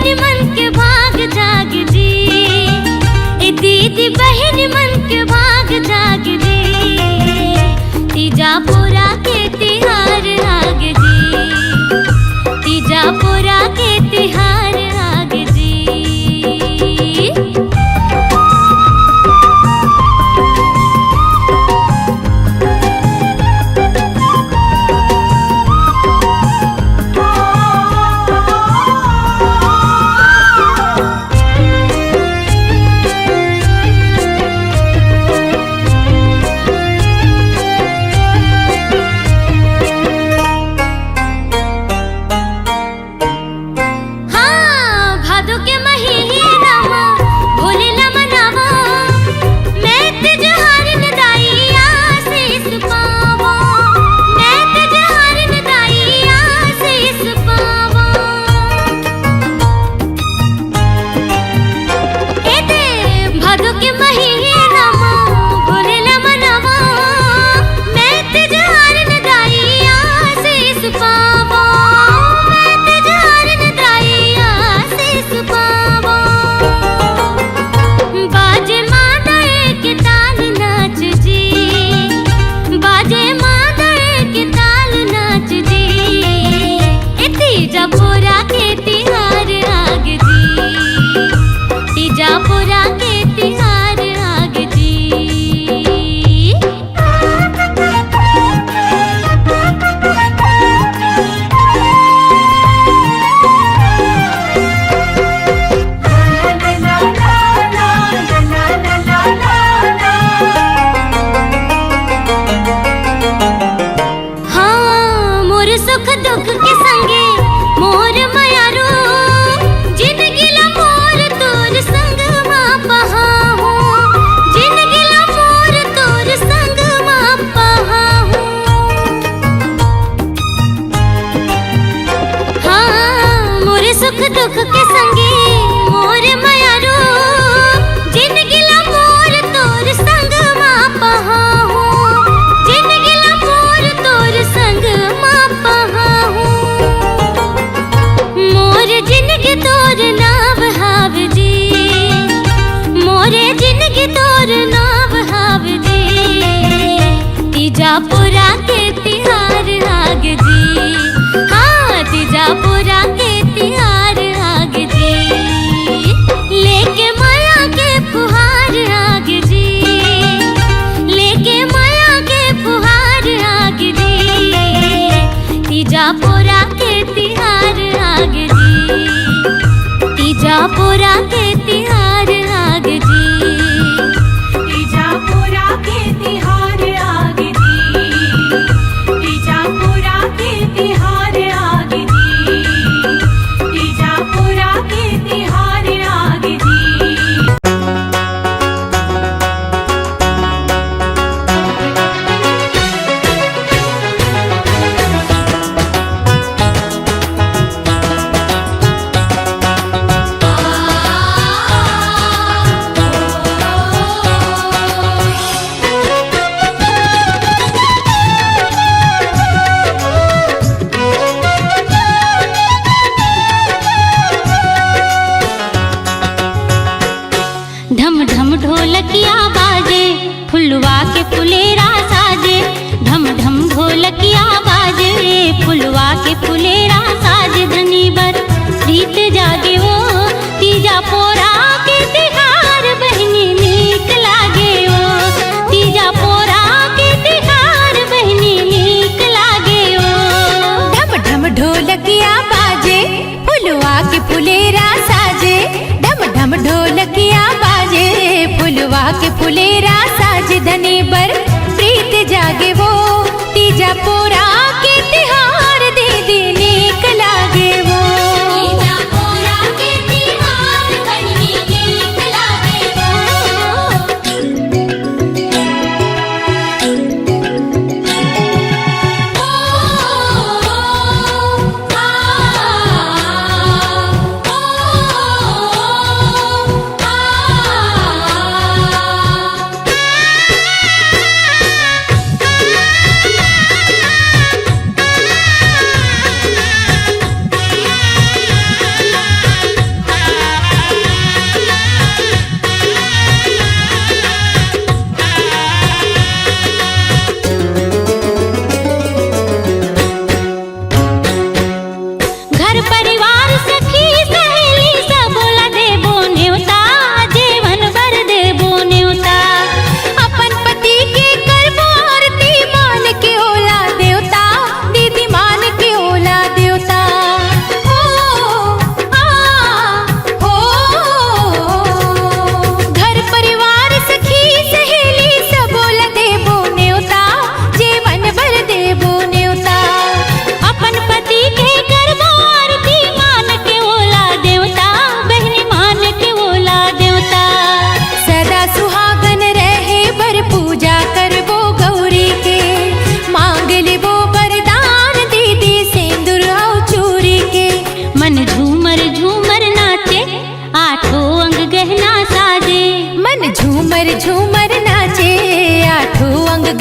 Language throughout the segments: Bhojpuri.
बहन मन के भाग जाग जी, ए दीदी बहन मन के भाग जाग जी, तीजा पूरा के तिहार आग जी, तीजा पूरा के तिहार आग जी। सुख दुख के संगे मोर मयारो, जिंदगी ला मोर तोर संग मां पहाहू, जिंदगी ला मोर तोर संग मां पहाहू, मोर जिंदगी तोर नाव हाव जी, मोरे जिंदगी तोर नाव हाव जी, तीजा पूरा के तिहार आग जी, हाँ तीजा पूरा के तिहार आग जी, लेके माया के फुहार आग जी, लेके माया के फुहार आग जी, तीजा पूरा के तिहार आग जी, तीजा पूरा के तिहार आग जी, तीजा पूरा के तिहार आग जी, तीजा पूरा के तिहार आग जी, तीजा पूरा के तिहार आग जी। ढम ढम ढोलकिया बाजे, फुलवा के फुलेरा साजे, ढम ढम ढोलकिया बाजे, फुलवा के फुलेरा साजे, धनी बर प्रीत जागे वो, तीजा पोरा के तिहार बहनी नीक लागे वो, तीजा पोरा के तिहार बहनी नीक लागे वो। ढम ढम ढोलकिया बाजे, फुलवा के फुलेरा साजे, ढम ढम ढोलकिया बाजे, फुलवा के फुलेरा साज, धनी बर प्रीत जागे वो, तीजा पोरा के तिहार दीदी नीक लागे वो, तीजा पोरा के तिहार बहनी नीक लागे वो।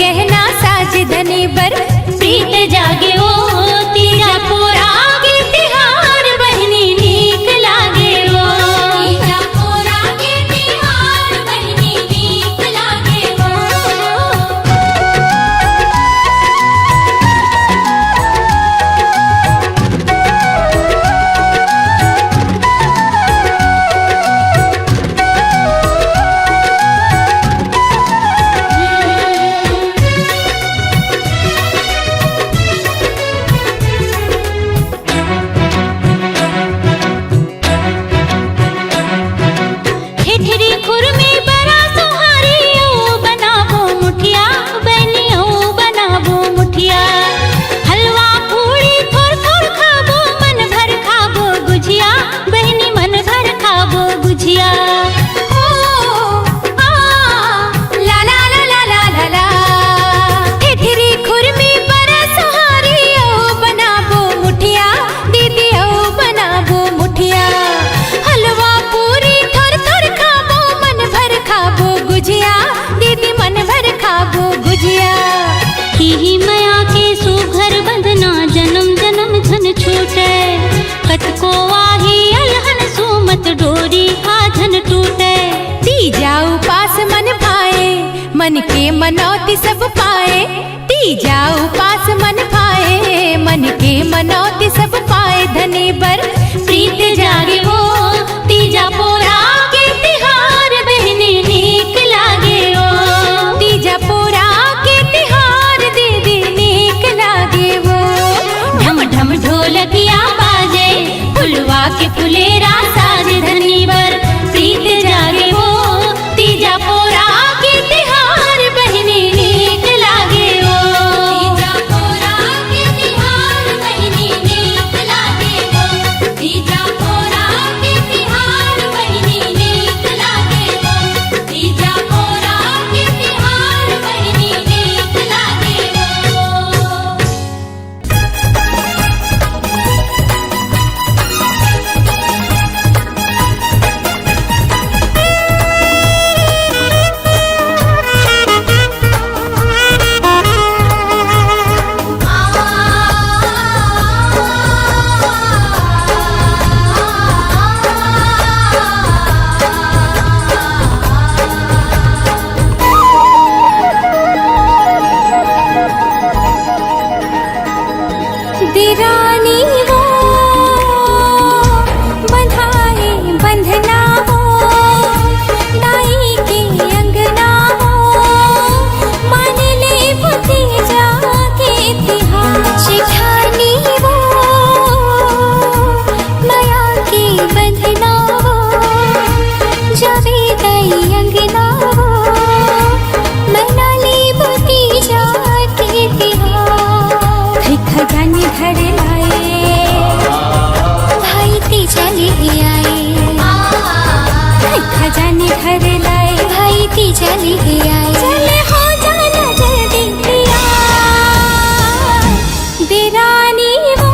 गहना साज धनी बर प्रीत जागे ओ तीजा पोरा के तिहार बहनी नीक लागे ओ तीजा पोरा के तिहार बहनी नीक लागे ओ ठेठरी खुर में बड़ा सोहारी ओ बनाबो मुठिया बहनी ओ बनाबो मुठिया हलवा पूड़ी थोड़ थोड़ खाबो मन भर खाबो गुजिया बहनी मन भर खाबो गुजिया ओ आ ला ला ला ला ला ला ला ठेठरी खुर में बड़ा सोहारी ओ बनाबो मुठिया दीदी ओ बनाबो मुठिया हलवा पूरी थोड़ थोड़ खाबो मन भर खाबो गुजिया दीदी मन भर खाबो गुजिया ही मया के सुघर बंधना जन्म जन्म झन छूटे कतको आही अलहन सुमत डोरी आधन टूटे ती जाऊ पास मन भाए मन के मनौती सब पाए ती जाऊ पास मन भाए मन के मनौती सब पाए धनी बर प्रीत जागे वो तीजा पोरा के तिहार बहनी नीक लागे ओ तीजा पोरा के तिहार दीदी नीक लागे वो ढम ढम ढोलकिया बाजे फुलवा के फुलेरा साज धनी बर प्रीत जागे वो तीजा पोरा के तिहार बहनी नीक लागे ओ तीजा पोरा के तिहार बहनी नीक लागे ओ तीजा पोरा के तिहार बहनी नीक लागे ओ तीजा पोरा के तिहार बहनी नीक लागे ओ दीरानी वो बंधाए बंधना हो दाई के अंगना हो मान ले बुद्धि जाके तिहार जेठानी वो माया के बंधना हो जावे दाई अंगना हो मना ले बुद्धि जाके तिहार खजाने घर लाए भाई तीजा ले आए खजाने घर लाए भाई तीजा ले आए चले हो जाना जल्दी तैयार दीरानी वो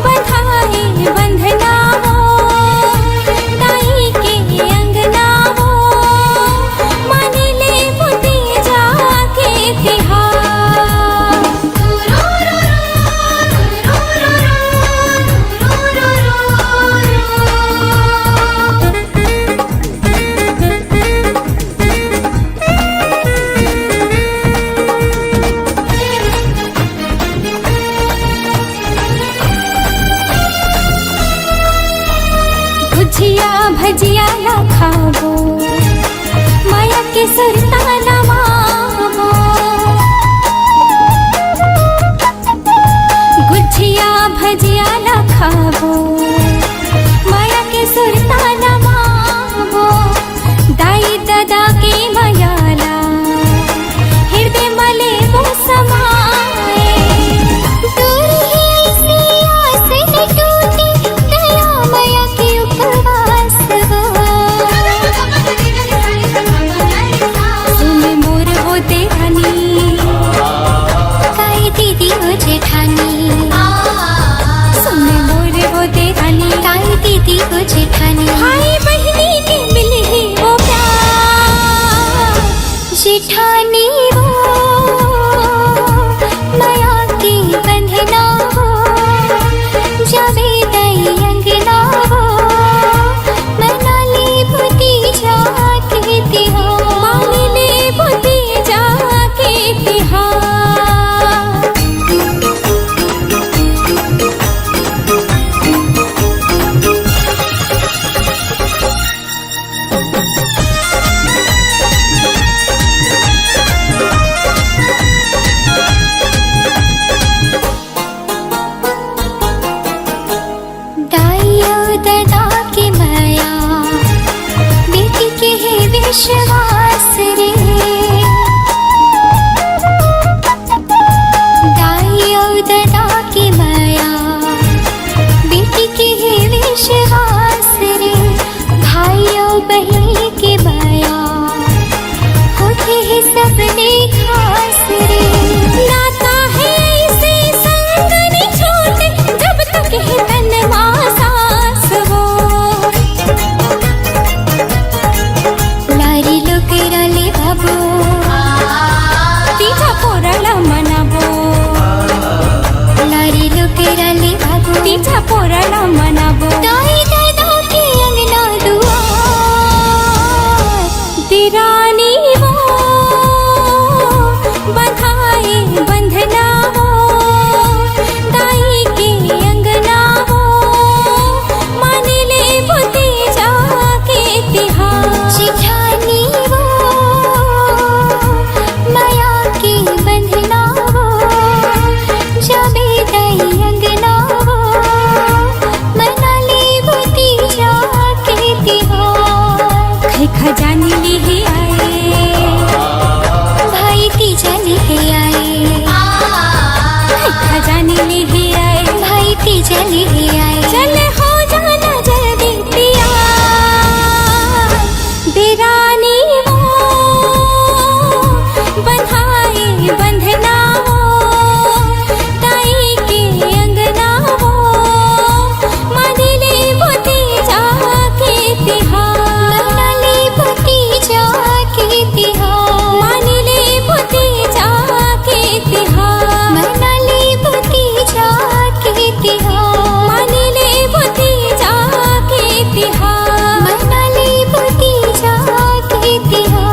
बंधाए बंधना हो दाई के अंगना हो मान ले बुद्धि जाके तिहार भुजिया भजिया ना खाबो माया के सुरताना माबो गुजिया भजिया ना खाबो माया के सुरताना माबो दाई दादा के मायाला हृदय मले वो समाए दूर ही ऐसी आस न टूटी दया माया के उपवास हो सुन मोर हो देवानी काई दीदी हो जेठानी सुन मोर हो देवानी काई दीदी हो जेठानी भाई बहनी के मिले ही वो प्यार जेठानी विश्वास रे दाई और दादा की माया बेटी के है विश्वास रे भाई और बहन की माया होते हैं सबने खास रे नाता है इसे संग नहीं छोड़ते जब तक है तन्वा सास हो लारी लोकेराले भाबो तीजा पोराला मनाबो लारी लोकेराले भाबो तीजा पोराला मनाबो दाई दादा के अंगना दुआ तिरानी वो बंधाए बंधना वो दाई के अंगना वो मान ले बुते जाके तिहार शिठानी वो माया के बंधना वो जाबे दाई अंगना वो मना ले बुते जाके तिहार खै खजानी ले आए भाई तीजा ले आए खजानी ले आए भाई तीजा ले आए चल हो जाना जल्दी पिया देरानी वो बंधाए बंधना वो दाई के अंगना वो मान ले बुते जाके तिहार मना ले बुते जाके तिहार मान ले बुते जाके तिहार मना ले बुते जाके तिहार मान ले बुते जाके तिहार मना ले बुते जाके तिहार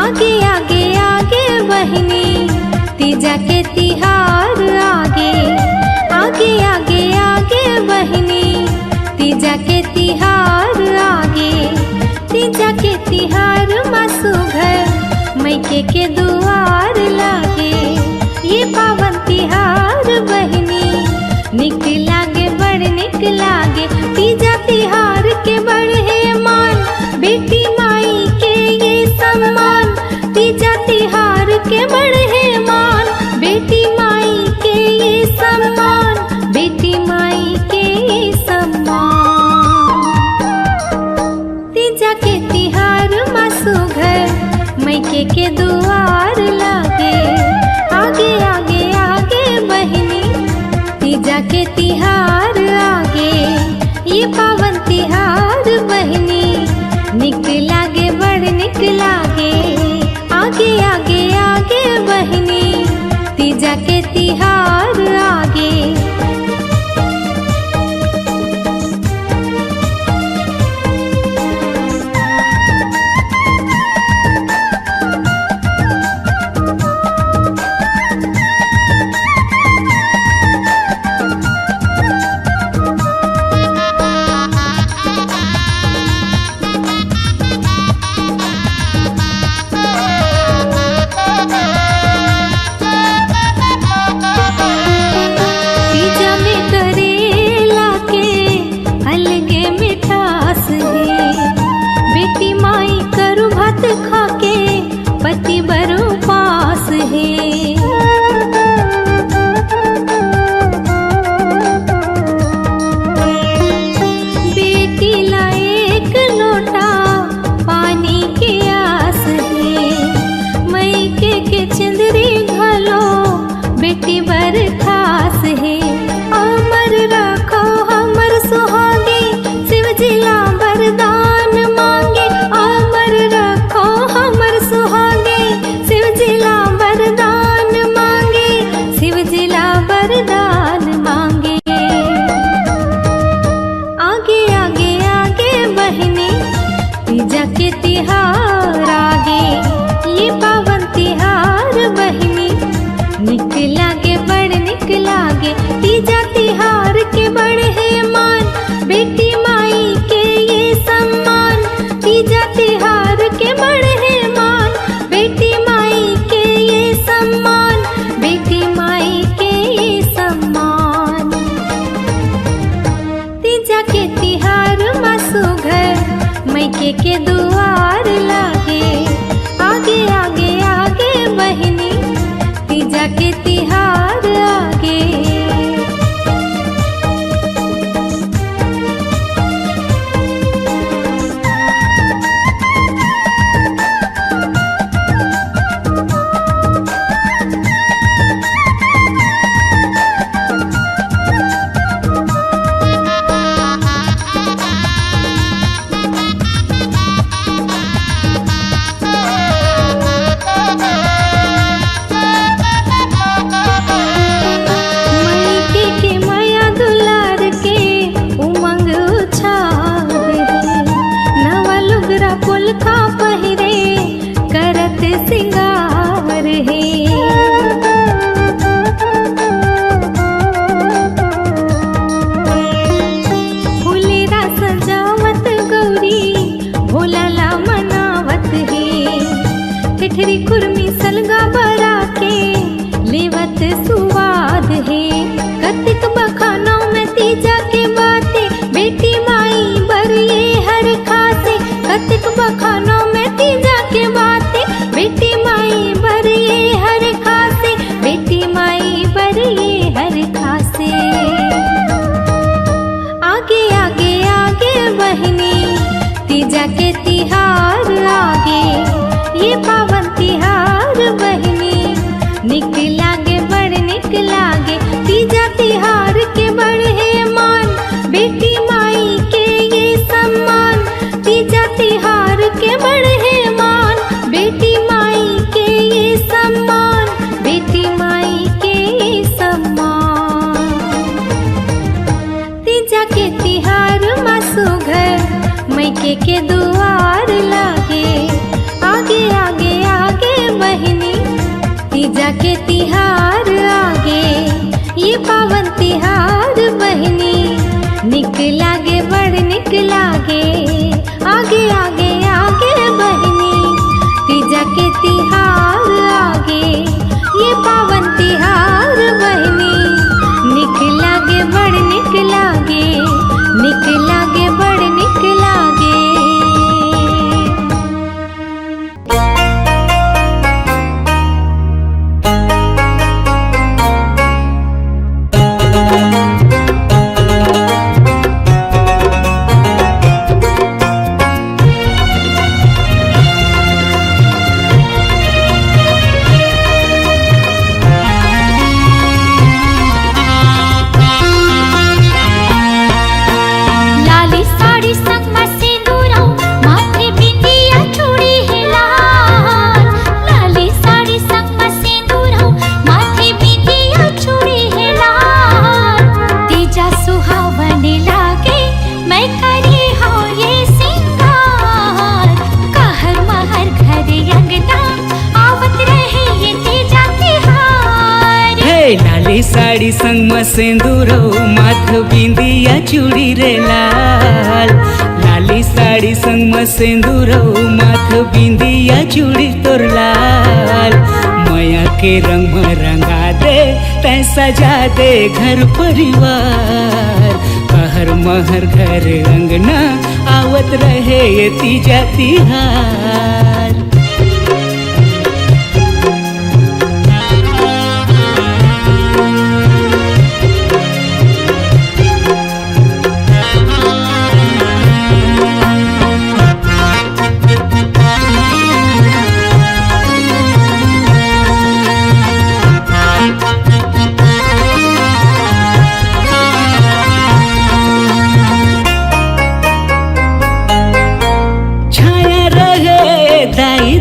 आगे आगे आगे बहनी तीजा के तिहार आगे आगे आगे आगे बहनी तीजा के तिहार आगे तीजा के तिहार मासू घर मैके के दुआर लागे ये पावन तिहार बहनी निक लागे बड़ निक लागे तीजा तिहार के बढ़े मान बेटी माई के ये सम्मान तीजा तिहार के बढ़े मान बेटी माई के ये सम्मान बेटी माई के ये सम्मान तीजा के तिहार मासू घर मैके के दुआर लागे आगे आगे आगे बहनी तीजा के तिहार आगे ये पावन तिहार बहनी निक लागे बड़ निक लागे आगे आगे आगे बहनी तीजा के तिहार आगे मैके के दुआर लागे, आगे आगे आगे बहिनी तीजा के तिहार आगे। ठिठरी खुरमी सलगा बरा के लेवत सुवाद है। कतिक बखानों में तीजा के बाते बेटी माई बरिए हर खासे। कतिक बखानों में तीजा के बाते बेटी माई बरिए हर खासे, बेटी माई बरिए हर खासे। आगे आगे आगे बहिनी तीजा के तिहार आगे, ये पावन तिहार बहिनी निक लागे बड़ निक लागे। तीजा तिहार के बढ़े मान, बेटी माई के ये सम्मान। तीजा तिहार के बढ़े मान, बेटी माई के ये सम्मान, बेटी माई के ये सम्मान। तीजा के तिहार मासू घर मैके के दुआर लागे, आगे आगे आगे बहिनी तीजा के तिहार आगे। ये पावन तिहार बहिनी निक लागे बड़ निक लागे। आगे आगे आगे बहिनी तीजा के तिहार आगे, ये पावन तिहार बहिनी निक लागे बड़ निक लागे, निक लागे बड़ निक लागे। साड़ी संग में सिंदूरो माथ बिंदिया चूड़ी रे लाल। लाली साड़ी संग में सिंदूरो माथ बिंदिया चूड़ी तोर लाल। माया के रंग में रंगा दे तै सजा दे घर परिवार। कहर महर घर अंगना आवत रहे ये तीजा तिहार। दाई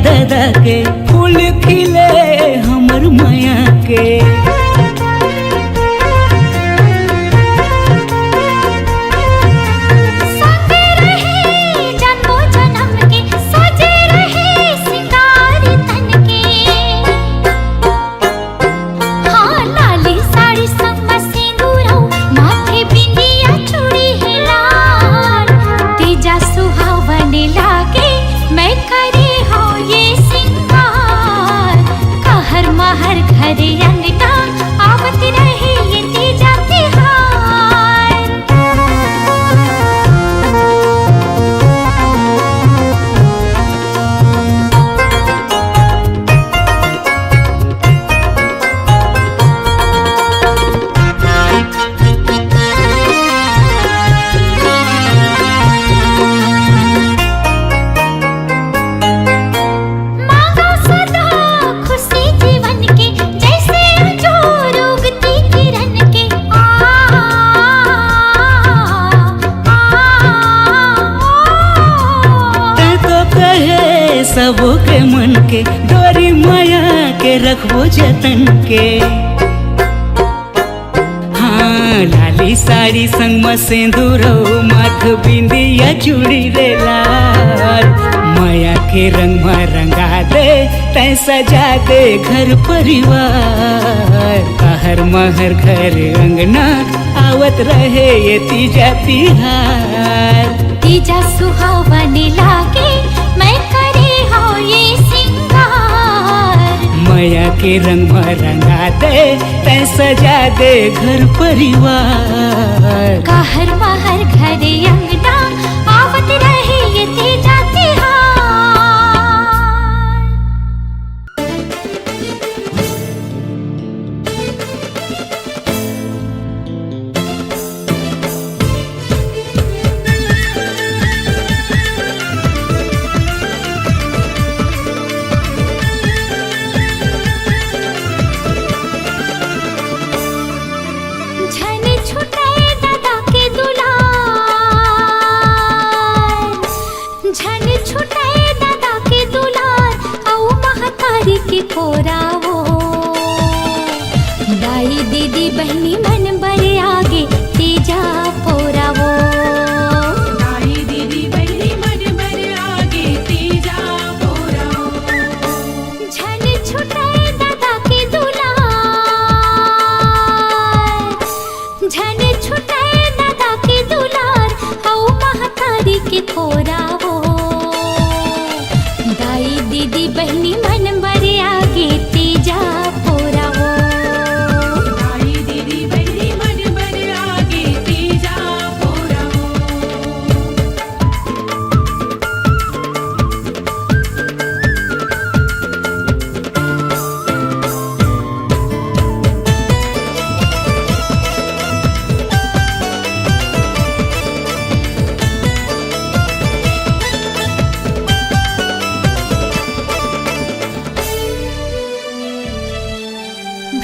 बाटे मन के डोरी माया के रखबो जतन के। हाँ लाली साड़ी संग में सिंदूरो माथ बिंदिया चूड़ी रे लाल, माया के रंग में रंगा दे तै सजा दे घर परिवार। कहर महर घर अंगना आवत रहे ये तीजा तिहार। तीजा सुहावने लागे मैं करे हो ये सिंगार। माया के रंग में रंगा दे तै सजा दे घर परिवार। कहर महर घरे अंगना आवत रहे ये तीजा तिहार। झने छुटे दादा के दुलार, झने छुटे दादा के दुलार, औ महतारी के कोरावो। दाई दीदी बहनी मन बड़े आगे तीजा पोरावो। दाई दीदी बहनी मन बड़े आगे तीजा पोरावो। झने छुटे दादा के दुलार, झने छुटे दादा के दुलार, औ महतारी के कोरावो। दाई दीदी बहनी मन बड़े आगे तीजा पोरावो। दाई दीदी बहनी मन बड़े आगे तीजा पोरावो।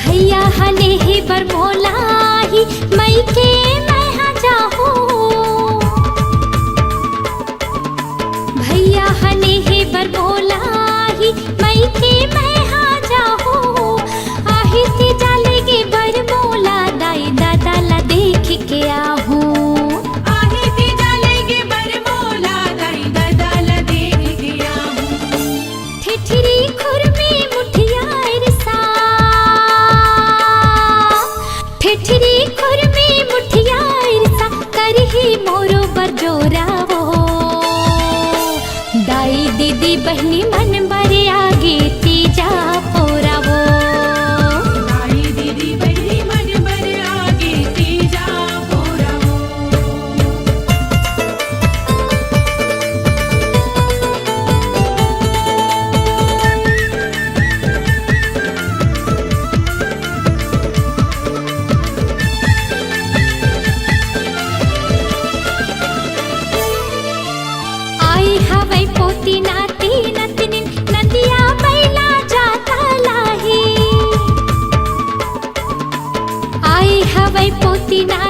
भैया हले ही बरमोलाही मई के मैं हाँ जाहूँ। भैया हले ही बरमोलाही मई के मैं हाँ जाहूँ। आही ती जालेगी बरमोला दाई दादा ला देख के आहूँ। आहे ती जालेगी बरमोला दाई दादा ला देख के आहूँ। ठिठिरी खुरमी मुठिया इरसा, ठिठिरी खुरमी मुठिया इरसा, करही मोरो बरजोरावो। दाई दीदी बहनी मन बरे आगे तीजा पोरावो। दाई दीदी बहनी मन बड़े आगे तीजा पोरावो। आई हवै पोती नाती नतनिन नदिया बैला जाता लाही। आई हवै पोती नाती